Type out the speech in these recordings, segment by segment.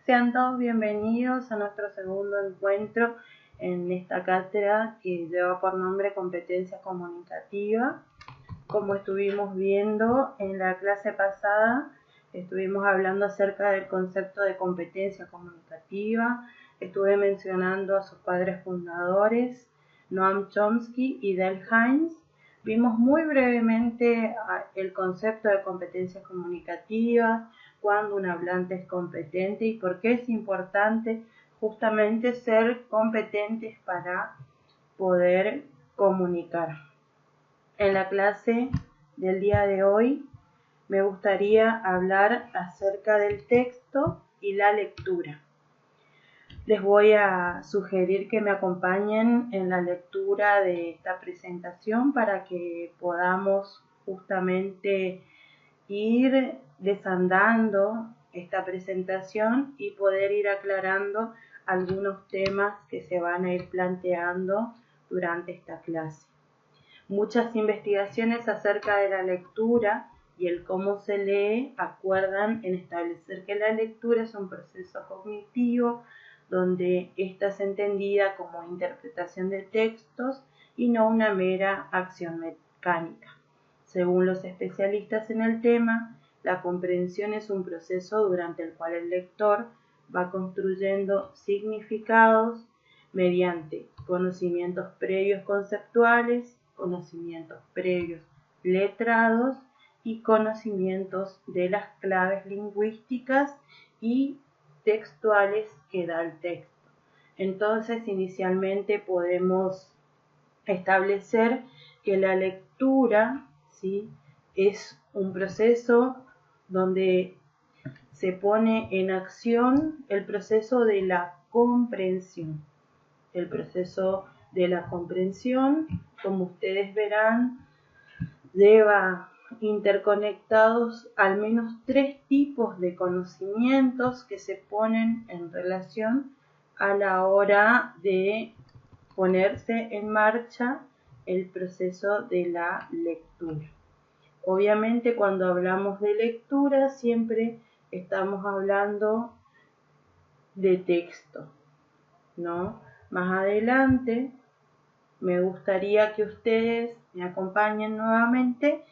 Sean todos bienvenidos a nuestro segundo encuentro en esta cátedra que lleva por nombre Competencia Comunicativa. Como estuvimos viendo en la clase pasada, estuvimos hablando acerca del concepto de competencia comunicativa. Estuve mencionando a sus padres fundadores, Noam Chomsky y Dale Hines. Vimos muy brevemente el concepto de competencias comunicativas, cuándo un hablante es competente y por qué es importante justamente ser competentes para poder comunicar. En la clase del día de hoy me gustaría hablar acerca del texto y la lectura. Les voy a sugerir que me acompañen en la lectura de esta presentación para que podamos justamente ir desandando esta presentación y poder ir aclarando algunos temas que se van a ir planteando durante esta clase. Muchas investigaciones acerca de la lectura y el cómo se lee acuerdan en establecer que la lectura es un proceso cognitivo donde ésta es entendida como interpretación de textos y no una mera acción mecánica. Según los especialistas en el tema, la comprensión es un proceso durante el cual el lector va construyendo significados mediante conocimientos previos conceptuales, conocimientos previos letrados y conocimientos de las claves lingüísticas y textuales que da el texto. Entonces, inicialmente podemos establecer que la lectura, ¿sí?, es un proceso donde se pone en acción el proceso de la comprensión. El proceso de la comprensión, como ustedes verán, lleva interconectados al menos 3 tipos de conocimientos que se ponen en relación a la hora de ponerse en marcha el proceso de la lectura. Obviamente, cuando hablamos de lectura siempre estamos hablando de texto, ¿no? Más adelante me gustaría que ustedes me acompañen nuevamente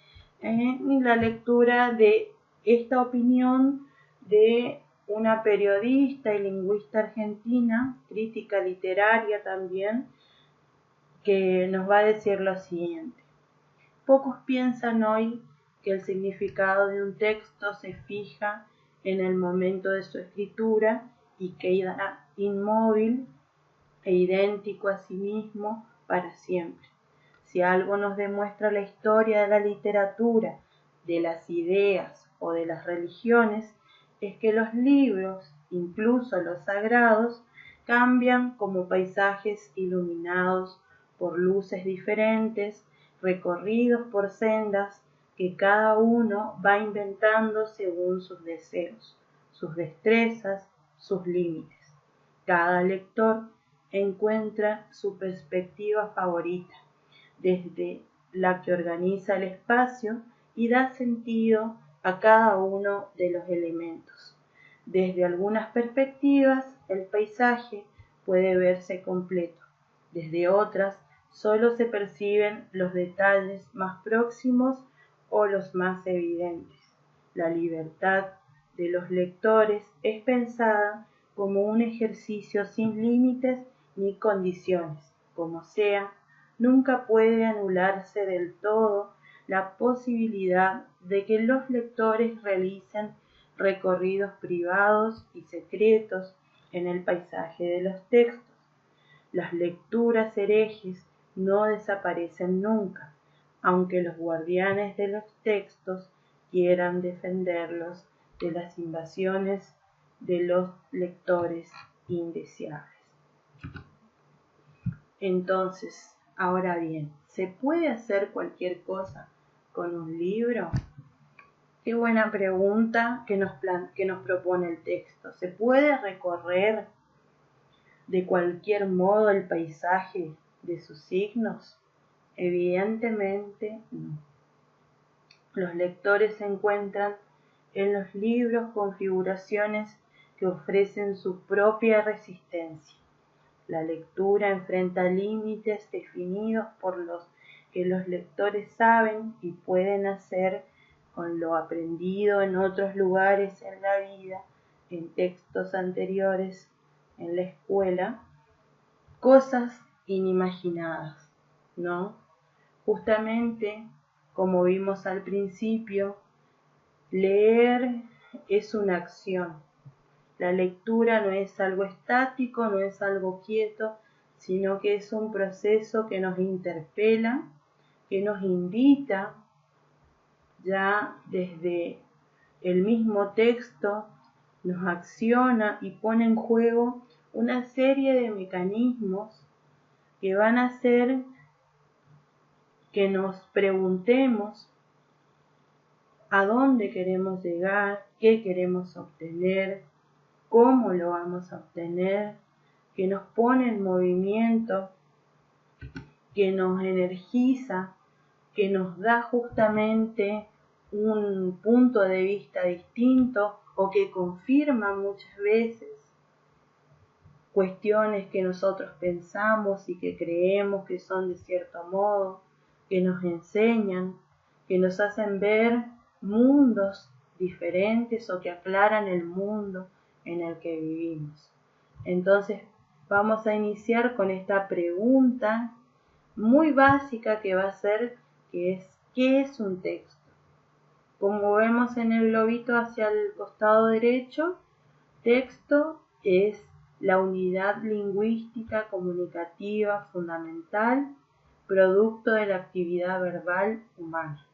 en la lectura de esta opinión de una periodista y lingüista argentina, crítica literaria también, que nos va a decir lo siguiente: pocos piensan hoy que el significado de un texto se fija en el momento de su escritura y queda inmóvil e idéntico a sí mismo para siempre. Si algo nos demuestra la historia de la literatura, de las ideas o de las religiones, es que los libros, incluso los sagrados, cambian como paisajes iluminados por luces diferentes, recorridos por sendas que cada uno va inventando según sus deseos, sus destrezas, sus límites. Cada lector encuentra su perspectiva favorita, desde la que organiza el espacio y da sentido a cada uno de los elementos. Desde algunas perspectivas, el paisaje puede verse completo. Desde otras, solo se perciben los detalles más próximos o los más evidentes. La libertad de los lectores es pensada como un ejercicio sin límites ni condiciones. Como sea, nunca puede anularse del todo la posibilidad de que los lectores realicen recorridos privados y secretos en el paisaje de los textos. Las lecturas herejes no desaparecen nunca, aunque los guardianes de los textos quieran defenderlos de las invasiones de los lectores indeseables. Entonces, ahora bien, ¿se puede hacer cualquier cosa con un libro? Qué buena pregunta que nos propone el texto. ¿Se puede recorrer de cualquier modo el paisaje de sus signos? Evidentemente no. Los lectores encuentran en los libros configuraciones que ofrecen su propia resistencia. La lectura enfrenta límites definidos por los que los lectores saben y pueden hacer con lo aprendido en otros lugares en la vida, en textos anteriores, en la escuela, cosas inimaginadas, ¿no? Justamente, como vimos al principio, leer es una acción. La lectura no es algo estático, no es algo quieto, sino que es un proceso que nos interpela, que nos invita ya desde el mismo texto, nos acciona y pone en juego una serie de mecanismos que van a hacer que nos preguntemos a dónde queremos llegar, qué queremos obtener, cómo lo vamos a obtener, que nos pone en movimiento, que nos energiza, que nos da justamente un punto de vista distinto o que confirma muchas veces cuestiones que nosotros pensamos y que creemos que son de cierto modo, que nos enseñan, que nos hacen ver mundos diferentes o que aclaran el mundo en el que vivimos. Entonces vamos a iniciar con esta pregunta muy básica que va a ser, que es, ¿qué es un texto? Como vemos en el globito hacia el costado derecho, texto es la unidad lingüística comunicativa fundamental, producto de la actividad verbal humana.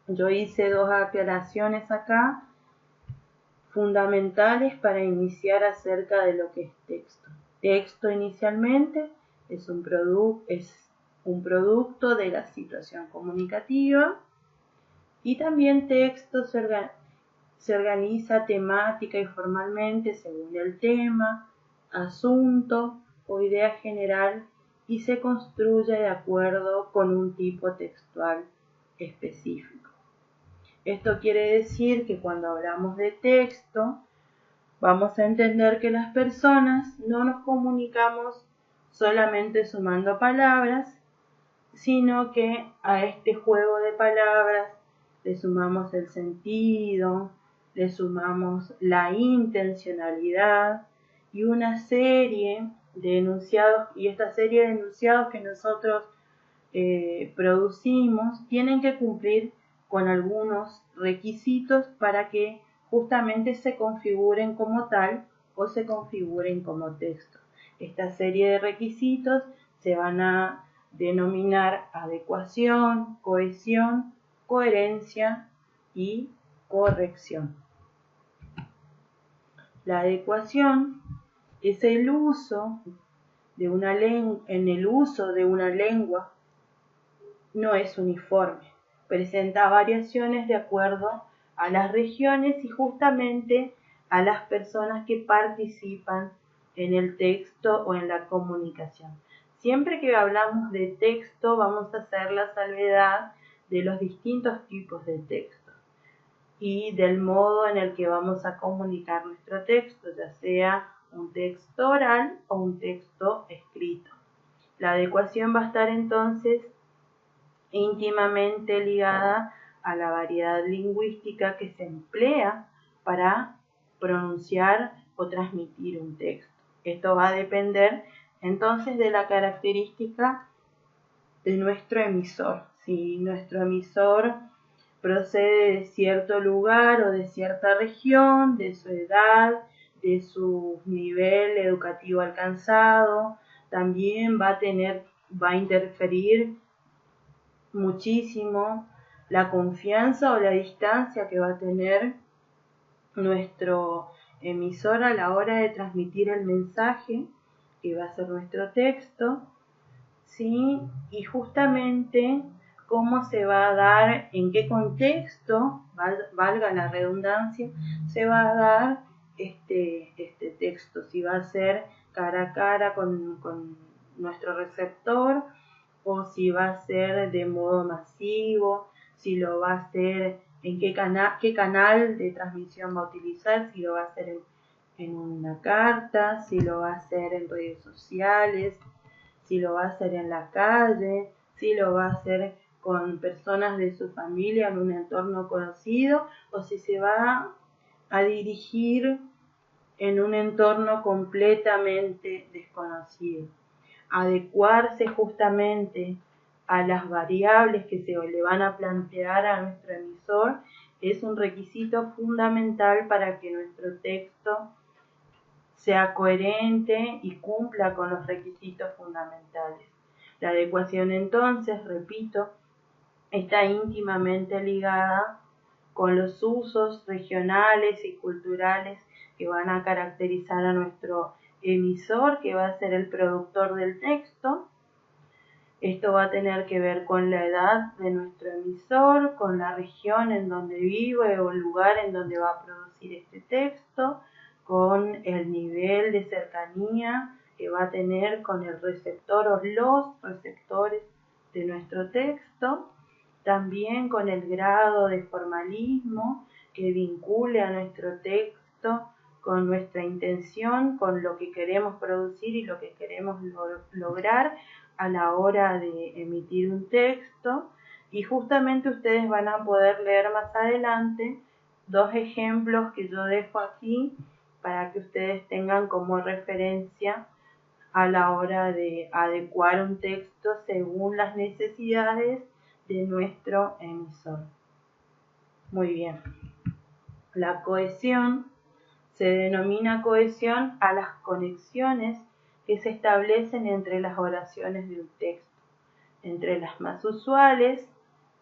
Yo hice dos aclaraciones acá fundamentales para iniciar acerca de lo que es texto. Texto inicialmente es un producto de la situación comunicativa y también texto se organiza temática y formalmente según el tema, asunto o idea general y se construye de acuerdo con un tipo textual específico. Esto quiere decir que cuando hablamos de texto, vamos a entender que las personas no nos comunicamos solamente sumando palabras, sino que a este juego de palabras le sumamos el sentido, le sumamos la intencionalidad y una serie de enunciados, y esta serie de enunciados que nosotros producimos tienen que cumplir con algunos requisitos para que justamente se configuren como tal o se configuren como texto. Esta serie de requisitos se van a denominar adecuación, cohesión, coherencia y corrección. La adecuación es el uso de una lengua, en el uso de una lengua no es uniforme, presenta variaciones de acuerdo a las regiones y justamente a las personas que participan en el texto o en la comunicación. Siempre que hablamos de texto vamos a hacer la salvedad de los distintos tipos de texto y del modo en el que vamos a comunicar nuestro texto, ya sea un texto oral o un texto escrito. La adecuación va a estar entonces íntimamente ligada a la variedad lingüística que se emplea para pronunciar o transmitir un texto. Esto va a depender entonces de la característica de nuestro emisor. Si nuestro emisor procede de cierto lugar o de cierta región, de su edad, de su nivel educativo alcanzado, también va a interferir muchísimo la confianza o la distancia que va a tener nuestro emisor a la hora de transmitir el mensaje, que va a ser nuestro texto, ¿sí? Y justamente cómo se va a dar, en qué contexto, valga la redundancia, se va a dar este texto, si va a ser cara a cara con nuestro receptor o si va a ser de modo masivo, si lo va a hacer en qué canal de transmisión va a utilizar, si lo va a hacer en una carta, si lo va a hacer en redes sociales, si lo va a hacer en la calle, si lo va a hacer con personas de su familia en un entorno conocido o si se va a dirigir en un entorno completamente desconocido. Adecuarse justamente a las variables que se le van a plantear a nuestro emisor es un requisito fundamental para que nuestro texto sea coherente y cumpla con los requisitos fundamentales. La adecuación entonces, repito, está íntimamente ligada con los usos regionales y culturales que van a caracterizar a nuestro emisor, que va a ser el productor del texto. Esto va a tener que ver con la edad de nuestro emisor, con la región en donde vive o el lugar en donde va a producir este texto, con el nivel de cercanía que va a tener con el receptor o los receptores de nuestro texto, también con el grado de formalismo que vincule a nuestro texto con nuestra intención, con lo que queremos producir y lo que queremos lograr a la hora de emitir un texto. Y justamente ustedes van a poder leer más adelante dos ejemplos que yo dejo aquí para que ustedes tengan como referencia a la hora de adecuar un texto según las necesidades de nuestro emisor. Muy bien. La cohesión se denomina cohesión a las conexiones que se establecen entre las oraciones de un texto. Entre las más usuales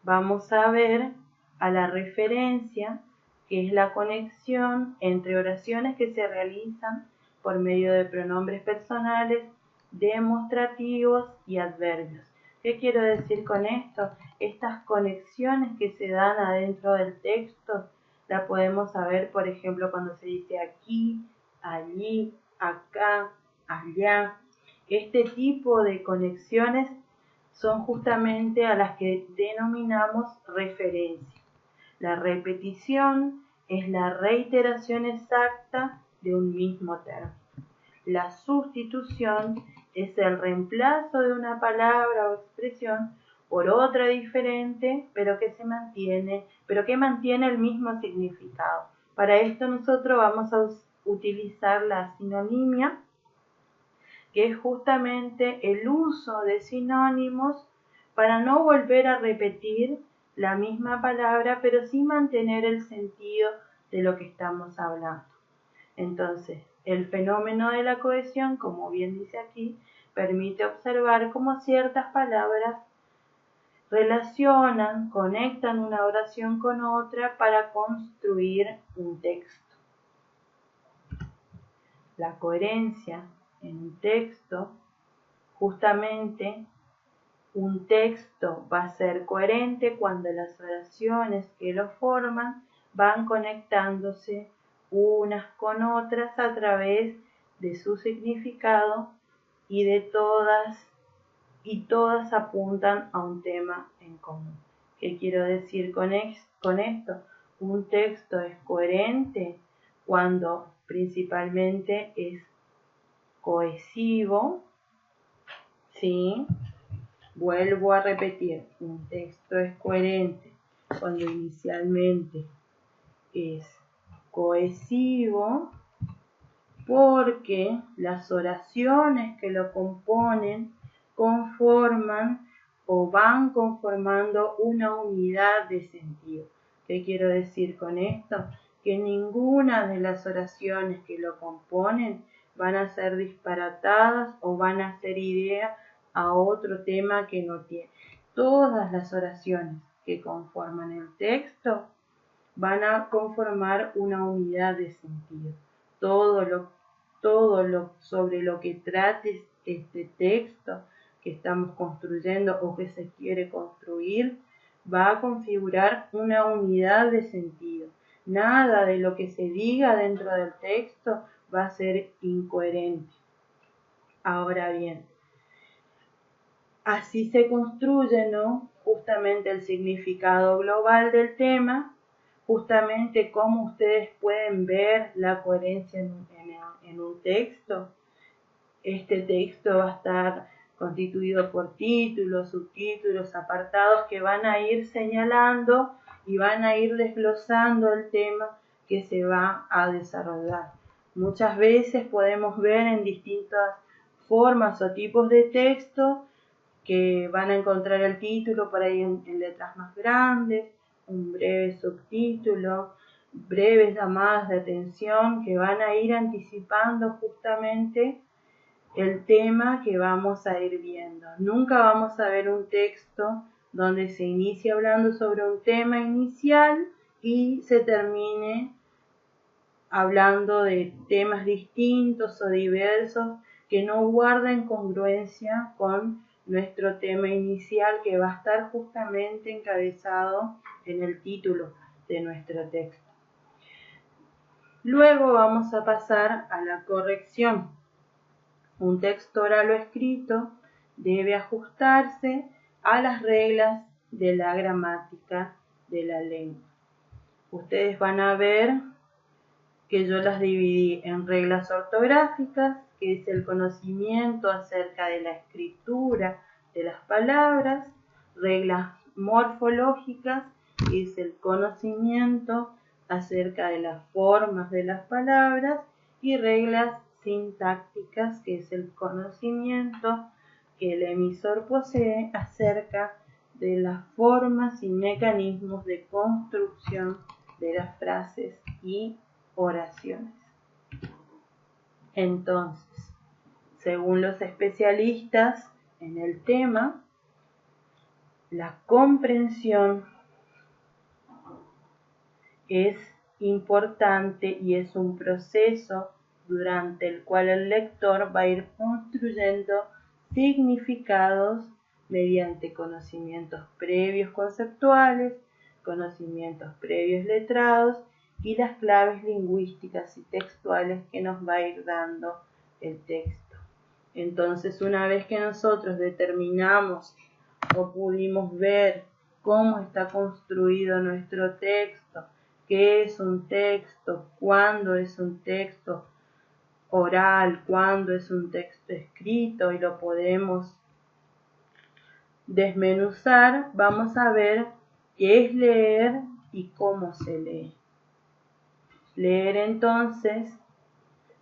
vamos a ver a la referencia, que es la conexión entre oraciones que se realizan por medio de pronombres personales, demostrativos y adverbios. ¿Qué quiero decir con esto? Estas conexiones que se dan adentro del texto la podemos saber, por ejemplo, cuando se dice aquí, allí, acá, allá. Este tipo de conexiones son justamente a las que denominamos referencia. La repetición es la reiteración exacta de un mismo término. La sustitución es el reemplazo de una palabra o expresión por otra diferente, pero que mantiene el mismo significado. Para esto nosotros vamos a utilizar la sinonimia, que es justamente el uso de sinónimos para no volver a repetir la misma palabra, pero sí mantener el sentido de lo que estamos hablando. Entonces, el fenómeno de la cohesión, como bien dice aquí, permite observar cómo ciertas palabras relacionan, conectan una oración con otra para construir un texto. La coherencia en un texto, justamente un texto va a ser coherente cuando las oraciones que lo forman van conectándose unas con otras a través de su significado y todas apuntan a un tema en común. ¿Qué quiero decir con esto? Un texto es coherente cuando principalmente es cohesivo, ¿sí? Vuelvo a repetir, un texto es coherente cuando inicialmente es cohesivo porque las oraciones que lo componen conforman o van conformando una unidad de sentido. ¿Qué quiero decir con esto? Que ninguna de las oraciones que lo componen van a ser disparatadas o van a ser idea a otro tema que no tiene. Todas las oraciones que conforman el texto van a conformar una unidad de sentido. Todo lo sobre lo que trate este texto que estamos construyendo o que se quiere construir va a configurar una unidad de sentido. Nada de lo que se diga dentro del texto va a ser incoherente. Ahora bien, así se construye, ¿no?, justamente el significado global del tema, justamente cómo ustedes pueden ver la coherencia en un texto. Este texto va a estar constituido por títulos, subtítulos, apartados que van a ir señalando y van a ir desglosando el tema que se va a desarrollar. Muchas veces podemos ver en distintas formas o tipos de texto que van a encontrar el título por ahí en letras más grandes, un breve subtítulo, breves llamadas de atención que van a ir anticipando justamente el tema que vamos a ir viendo. Nunca vamos a ver un texto donde se inicie hablando sobre un tema inicial y se termine hablando de temas distintos o diversos que no guarden congruencia con nuestro tema inicial, que va a estar justamente encabezado en el título de nuestro texto. Luego vamos a pasar a la corrección. Un texto oral o escrito debe ajustarse a las reglas de la gramática de la lengua. Ustedes van a ver que yo las dividí en reglas ortográficas, que es el conocimiento acerca de la escritura de las palabras, reglas morfológicas, que es el conocimiento acerca de las formas de las palabras, y reglas sintácticas, que es el conocimiento que el emisor posee acerca de las formas y mecanismos de construcción de las frases y oraciones. Entonces, según los especialistas en el tema, la comprensión es importante y es un proceso durante el cual el lector va a ir construyendo significados mediante conocimientos previos conceptuales, conocimientos previos letrados y las claves lingüísticas y textuales que nos va a ir dando el texto. Entonces, una vez que nosotros determinamos o pudimos ver cómo está construido nuestro texto, qué es un texto, cuándo es un texto oral, cuándo es un texto escrito, y lo podemos desmenuzar, vamos a ver qué es leer y cómo se lee. Leer, entonces,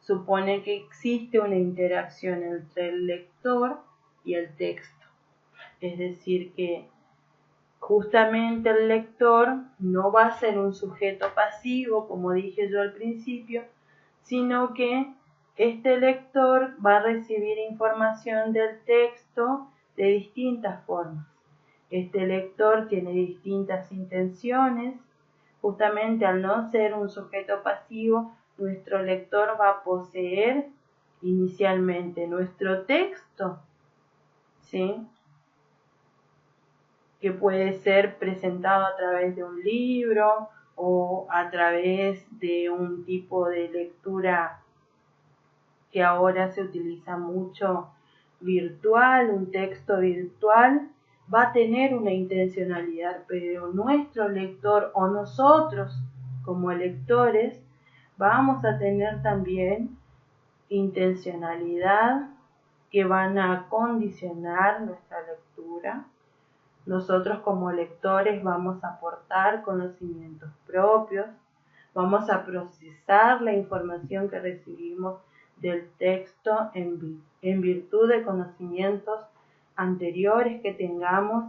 supone que existe una interacción entre el lector y el texto. Es decir, que justamente el lector no va a ser un sujeto pasivo, como dije yo al principio, sino que este lector va a recibir información del texto de distintas formas. Este lector tiene distintas intenciones. Justamente al no ser un sujeto pasivo, nuestro lector va a poseer inicialmente nuestro texto, ¿sí?, que puede ser presentado a través de un libro o a través de un tipo de lectura que ahora se utiliza mucho, virtual, un texto virtual. Va a tener una intencionalidad, pero nuestro lector o nosotros como lectores vamos a tener también intencionalidad que van a condicionar nuestra lectura. Nosotros como lectores vamos a aportar conocimientos propios, vamos a procesar la información que recibimos del texto en virtud de conocimientos anteriores que tengamos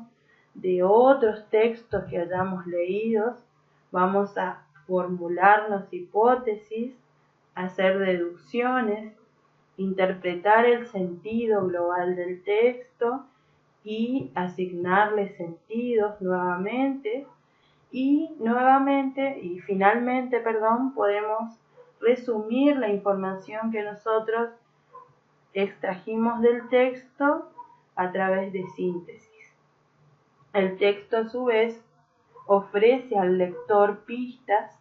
de otros textos que hayamos leído. Vamos a formularnos hipótesis, hacer deducciones, interpretar el sentido global del texto y asignarle sentidos nuevamente y finalmente, podemos resumir la información que nosotros extrajimos del texto a través de síntesis. El texto, a su vez, ofrece al lector pistas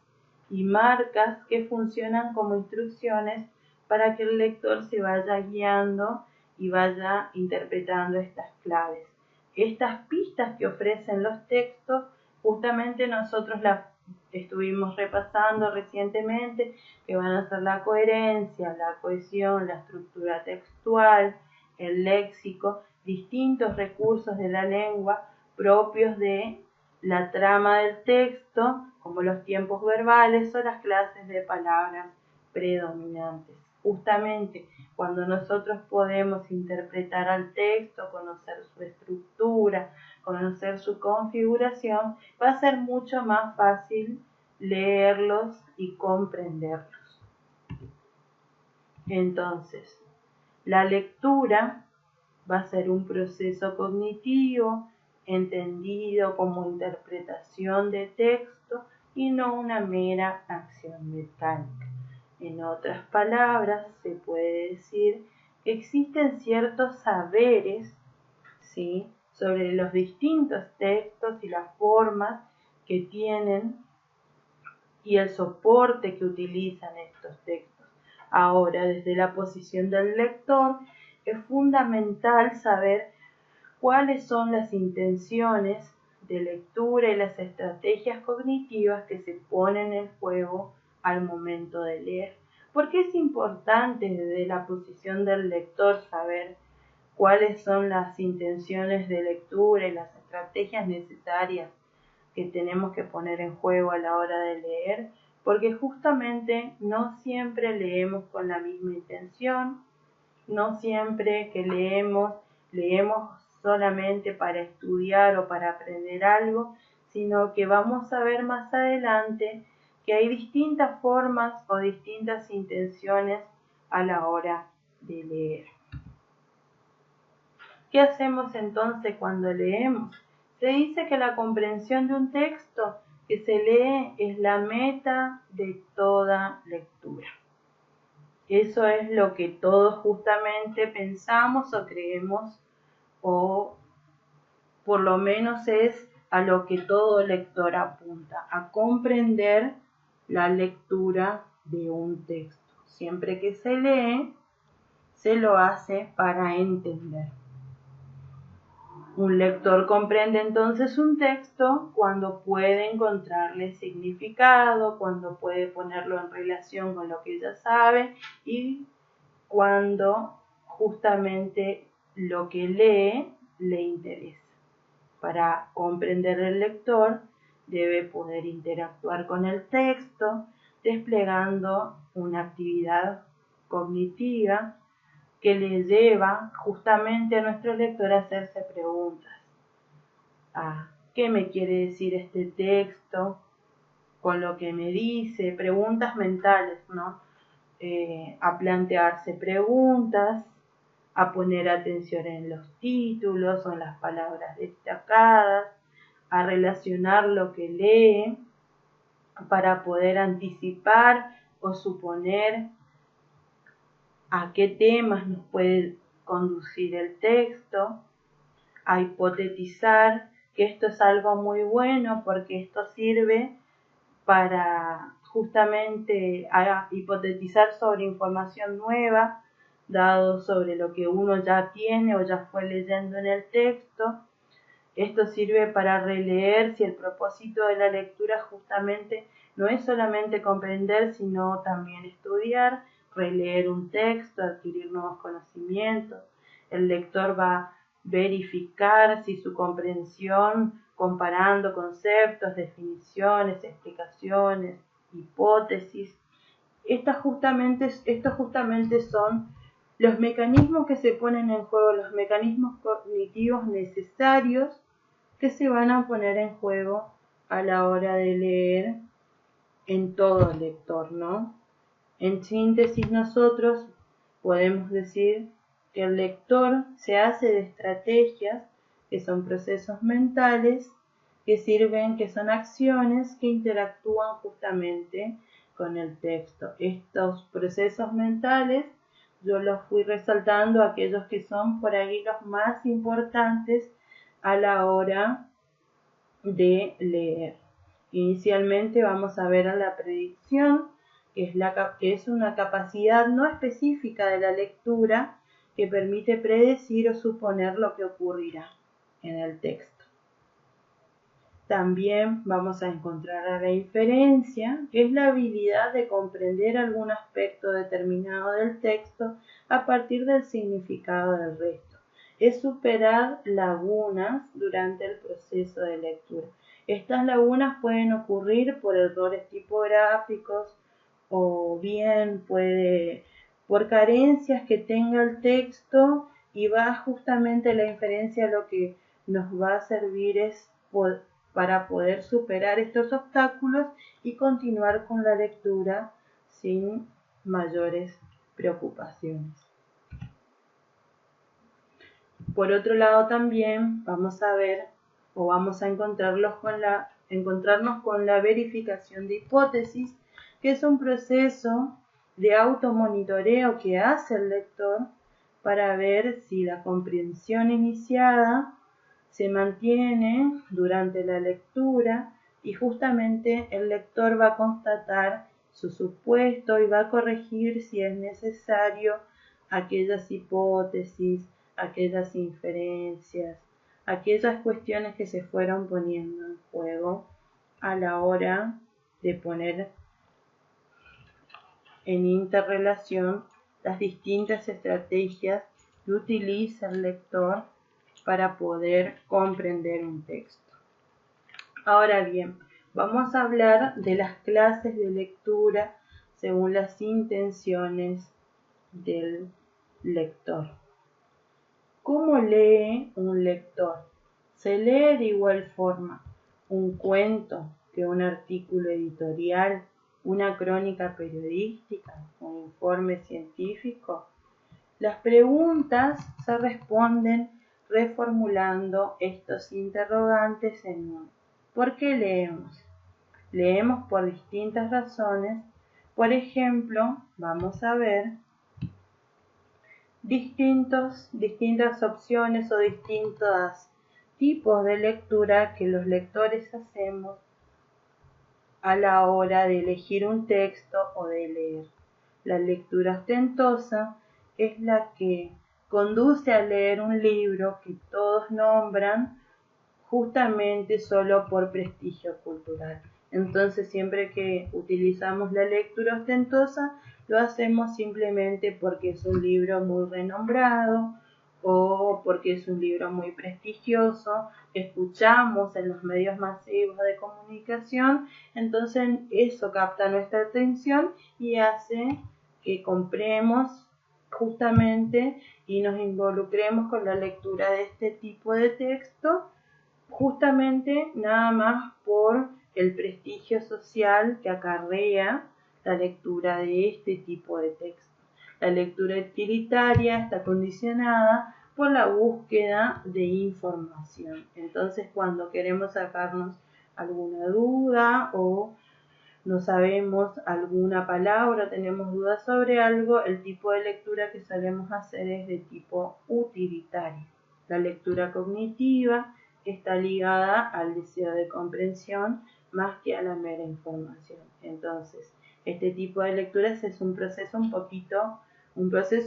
y marcas que funcionan como instrucciones para que el lector se vaya guiando y vaya interpretando estas claves. Estas pistas que ofrecen los textos, justamente nosotros las estuvimos repasando recientemente, que van a ser la coherencia, la cohesión, la estructura textual, el léxico, distintos recursos de la lengua propios de la trama del texto, como los tiempos verbales o las clases de palabras predominantes. Justamente cuando nosotros podemos interpretar al texto, conocer su estructura, conocer su configuración, va a ser mucho más fácil leerlos y comprenderlos. Entonces, la lectura va a ser un proceso cognitivo entendido como interpretación de texto y no una mera acción mecánica. En otras palabras, se puede decir que existen ciertos saberes, ¿sí?, sobre los distintos textos y las formas que tienen y el soporte que utilizan estos textos. Ahora, desde la posición del lector, es fundamental saber cuáles son las intenciones de lectura y las estrategias cognitivas que se ponen en juego al momento de leer. ¿Por qué es importante desde la posición del lector saber cuáles son las intenciones de lectura y las estrategias necesarias que tenemos que poner en juego a la hora de leer? Porque justamente no siempre leemos con la misma intención, no siempre que leemos solamente para estudiar o para aprender algo, sino que vamos a ver más adelante que hay distintas formas o distintas intenciones a la hora de leer. ¿Qué hacemos entonces cuando leemos? Se dice que la comprensión de un texto que se lee es la meta de toda lectura. Eso es lo que todos justamente pensamos o creemos, o por lo menos es a lo que todo lector apunta, a comprender la lectura de un texto. Siempre que se lee, se lo hace para entender. Un lector comprende entonces un texto cuando puede encontrarle significado, cuando puede ponerlo en relación con lo que ya sabe y cuando justamente lo que lee le interesa. Para comprender el lector debe poder interactuar con el texto, desplegando una actividad cognitiva que le lleva justamente a nuestro lector a hacerse preguntas. ¿Qué me quiere decir este texto con lo que me dice? Preguntas mentales, ¿no? A plantearse preguntas, a poner atención en los títulos o en las palabras destacadas, a relacionar lo que lee para poder anticipar o suponer a qué temas nos puede conducir el texto, a hipotetizar, que esto es algo muy bueno porque esto sirve para justamente a hipotetizar sobre información nueva, dado sobre lo que uno ya tiene o ya fue leyendo en el texto. Esto sirve para releer si el propósito de la lectura justamente no es solamente comprender, sino también estudiar, releer un texto, adquirir nuevos conocimientos. El lector va a verificar si su comprensión, comparando conceptos, definiciones, explicaciones, hipótesis. Estos justamente son los mecanismos que se ponen en juego, los mecanismos cognitivos necesarios que se van a poner en juego a la hora de leer en todo lector, ¿no? En síntesis, nosotros podemos decir que el lector se hace de estrategias que son procesos mentales que sirven, que son acciones que interactúan justamente con el texto. Estos procesos mentales yo los fui resaltando, aquellos que son por ahí los más importantes a la hora de leer. Inicialmente vamos a ver a la predicción, que es una capacidad no específica de la lectura que permite predecir o suponer lo que ocurrirá en el texto. También vamos a encontrar a la inferencia, que es la habilidad de comprender algún aspecto determinado del texto a partir del significado del resto. Es superar lagunas durante el proceso de lectura. Estas lagunas pueden ocurrir por errores tipográficos o bien por carencias que tenga el texto, y va justamente la inferencia lo que nos va a servir es para poder superar estos obstáculos y continuar con la lectura sin mayores preocupaciones. Por otro lado, también vamos a ver o vamos a encontrarnos con la verificación de hipótesis, que es un proceso de automonitoreo que hace el lector para ver si la comprensión iniciada se mantiene durante la lectura, y justamente el lector va a constatar su supuesto y va a corregir si es necesario aquellas hipótesis, aquellas inferencias, aquellas cuestiones que se fueron poniendo en juego a la hora de poner en interrelación las distintas estrategias que utiliza el lector para poder comprender un texto. Ahora bien, vamos a hablar de las clases de lectura según las intenciones del lector. ¿Cómo lee un lector? ¿Se lee de igual forma un cuento que un artículo editorial, una crónica periodística, un informe científico? Las preguntas se responden reformulando estos interrogantes en uno. ¿Por qué leemos? Leemos por distintas razones. Por ejemplo, vamos a ver distintas opciones o distintos tipos de lectura que los lectores hacemos a la hora de elegir un texto o de leer. La lectura ostentosa es la que conduce a leer un libro que todos nombran justamente solo por prestigio cultural. Entonces, siempre que utilizamos la lectura ostentosa, lo hacemos simplemente porque es un libro muy renombrado o porque es un libro muy prestigioso, escuchamos en los medios masivos de comunicación, entonces eso capta nuestra atención y hace que compremos justamente y nos involucremos con la lectura de este tipo de texto, justamente nada más por el prestigio social que acarrea la lectura de este tipo de texto. La lectura utilitaria está condicionada por la búsqueda de información. Entonces, cuando queremos sacarnos alguna duda o no sabemos alguna palabra, tenemos dudas sobre algo, el tipo de lectura que solemos hacer es de tipo utilitario. La lectura cognitiva está ligada al deseo de comprensión más que a la mera información. Entonces, este tipo de lecturas es un proceso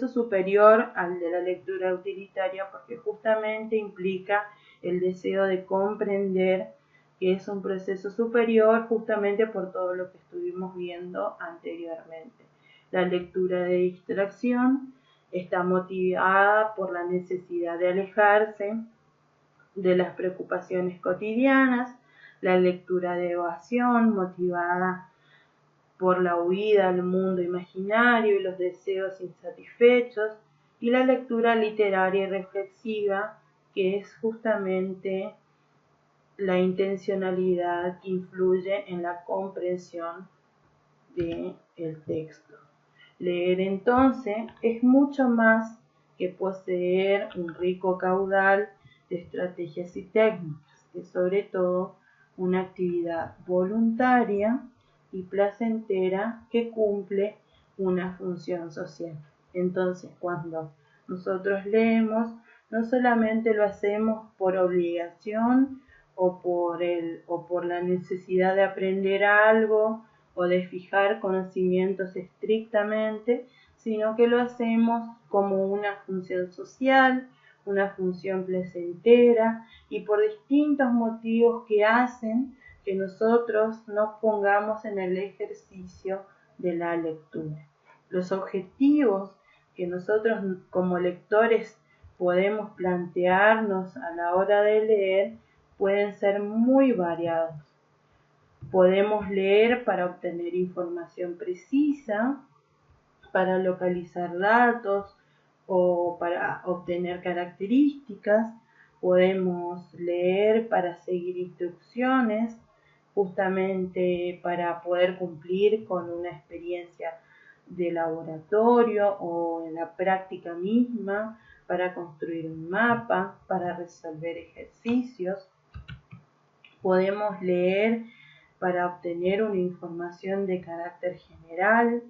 superior al de la lectura utilitaria, porque justamente implica el deseo de comprender, que es un proceso superior justamente por todo lo que estuvimos viendo anteriormente. La lectura de distracción está motivada por la necesidad de alejarse de las preocupaciones cotidianas, la lectura de evasión motivada por la huida al mundo imaginario y los deseos insatisfechos, y la lectura literaria y reflexiva, que es justamente la intencionalidad que influye en la comprensión del texto. Leer entonces es mucho más que poseer un rico caudal de estrategias y técnicas, es sobre todo una actividad voluntaria y placentera que cumple una función social. Entonces, cuando nosotros leemos, no solamente lo hacemos por obligación o por la necesidad de aprender algo o de fijar conocimientos estrictamente, sino que lo hacemos como una función social, una función placentera y por distintos motivos que hacen que nosotros nos pongamos en el ejercicio de la lectura. Los objetivos que nosotros como lectores podemos plantearnos a la hora de leer pueden ser muy variados. Podemos leer para obtener información precisa, para localizar datos o para obtener características. Podemos leer para seguir instrucciones, justamente para poder cumplir con una experiencia de laboratorio o en la práctica misma, para construir un mapa, para resolver ejercicios. Podemos leer para obtener una información de carácter general.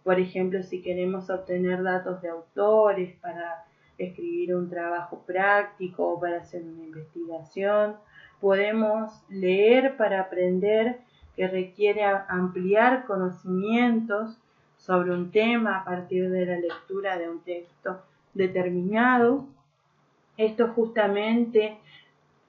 Por ejemplo, si queremos obtener datos de autores para escribir un trabajo práctico o para hacer una investigación. Podemos leer para aprender, que requiere ampliar conocimientos sobre un tema a partir de la lectura de un texto determinado. Esto justamente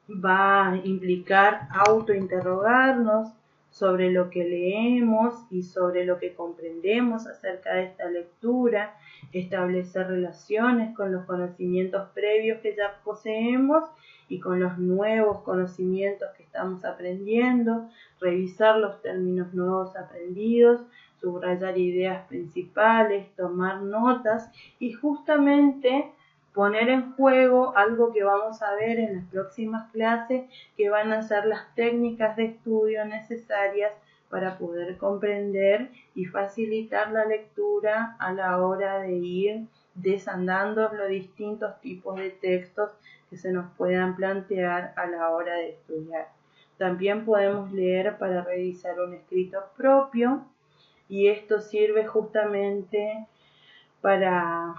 va a implicar autointerrogarnos sobre lo que leemos y sobre lo que comprendemos acerca de esta lectura, establecer relaciones con los conocimientos previos que ya poseemos y con los nuevos conocimientos que estamos aprendiendo, revisar los términos nuevos aprendidos, subrayar ideas principales, tomar notas y justamente poner en juego algo que vamos a ver en las próximas clases, que van a ser las técnicas de estudio necesarias para poder comprender y facilitar la lectura a la hora de ir desandando los distintos tipos de textos que se nos puedan plantear a la hora de estudiar. También podemos leer para revisar un escrito propio, y esto sirve justamente para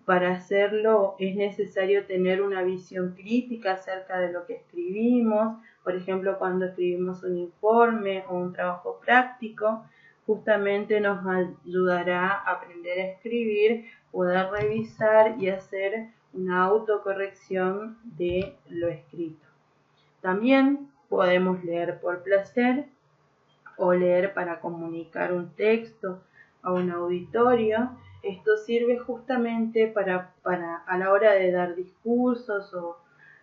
hacerlo es necesario tener una visión crítica acerca de lo que escribimos. Por ejemplo, cuando escribimos un informe o un trabajo práctico, justamente nos ayudará a aprender a escribir, poder revisar y hacer una autocorrección de lo escrito. También podemos leer por placer o leer para comunicar un texto a un auditorio. Esto sirve justamente para a la hora de dar discursos o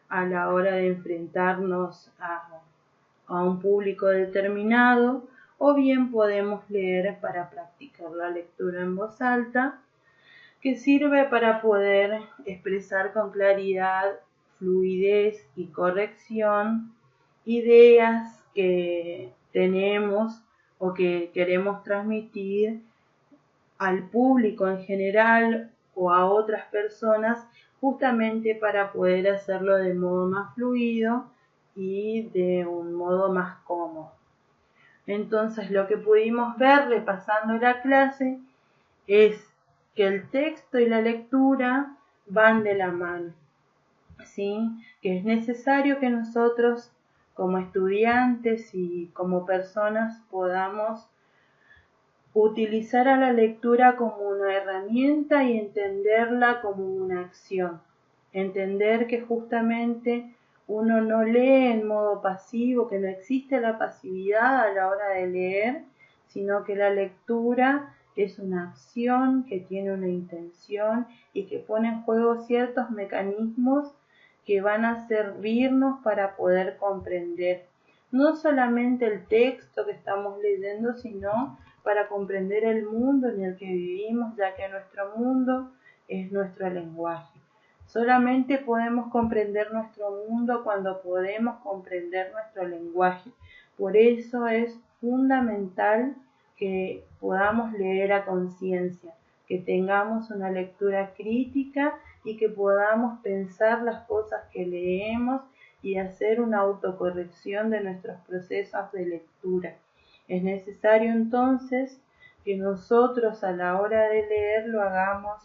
a la hora de enfrentarnos a un público determinado, o bien podemos leer para practicar la lectura en voz alta, que sirve para poder expresar con claridad, fluidez y corrección ideas que tenemos o que queremos transmitir al público en general o a otras personas, justamente para poder hacerlo de modo más fluido y de un modo más cómodo. Entonces, lo que pudimos ver repasando la clase es que el texto y la lectura van de la mano, ¿sí? Que es necesario que nosotros como estudiantes y como personas podamos utilizar a la lectura como una herramienta y entenderla como una acción. Entender que justamente uno no lee en modo pasivo, que no existe la pasividad a la hora de leer, sino que la lectura es una acción que tiene una intención y que pone en juego ciertos mecanismos que van a servirnos para poder comprender no solamente el texto que estamos leyendo, sino para comprender el mundo en el que vivimos, ya que nuestro mundo es nuestro lenguaje. Solamente podemos comprender nuestro mundo cuando podemos comprender nuestro lenguaje. Por eso es fundamental que podamos leer a conciencia, que tengamos una lectura crítica y que podamos pensar las cosas que leemos y hacer una autocorrección de nuestros procesos de lectura. Es necesario entonces que nosotros a la hora de leer lo hagamos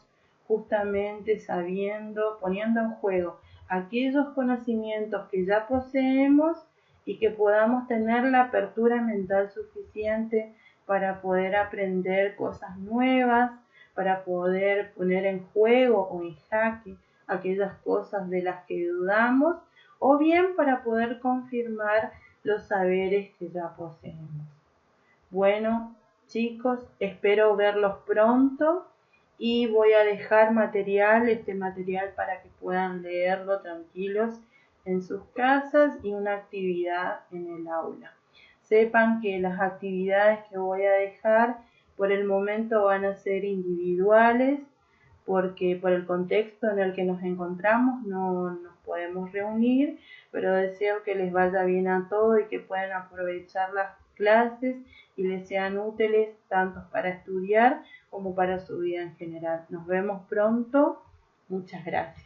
justamente sabiendo, poniendo en juego aquellos conocimientos que ya poseemos y que podamos tener la apertura mental suficiente para poder aprender cosas nuevas, para poder poner en juego o en jaque aquellas cosas de las que dudamos o bien para poder confirmar los saberes que ya poseemos. Bueno, chicos, espero verlos pronto y voy a dejar este material para que puedan leerlo tranquilos en sus casas y una actividad en el aula. Sepan que las actividades que voy a dejar por el momento van a ser individuales porque por el contexto en el que nos encontramos no nos podemos reunir, pero deseo que les vaya bien a todos y que puedan aprovechar las clases y les sean útiles tanto para estudiar como para su vida en general. Nos vemos pronto. Muchas gracias.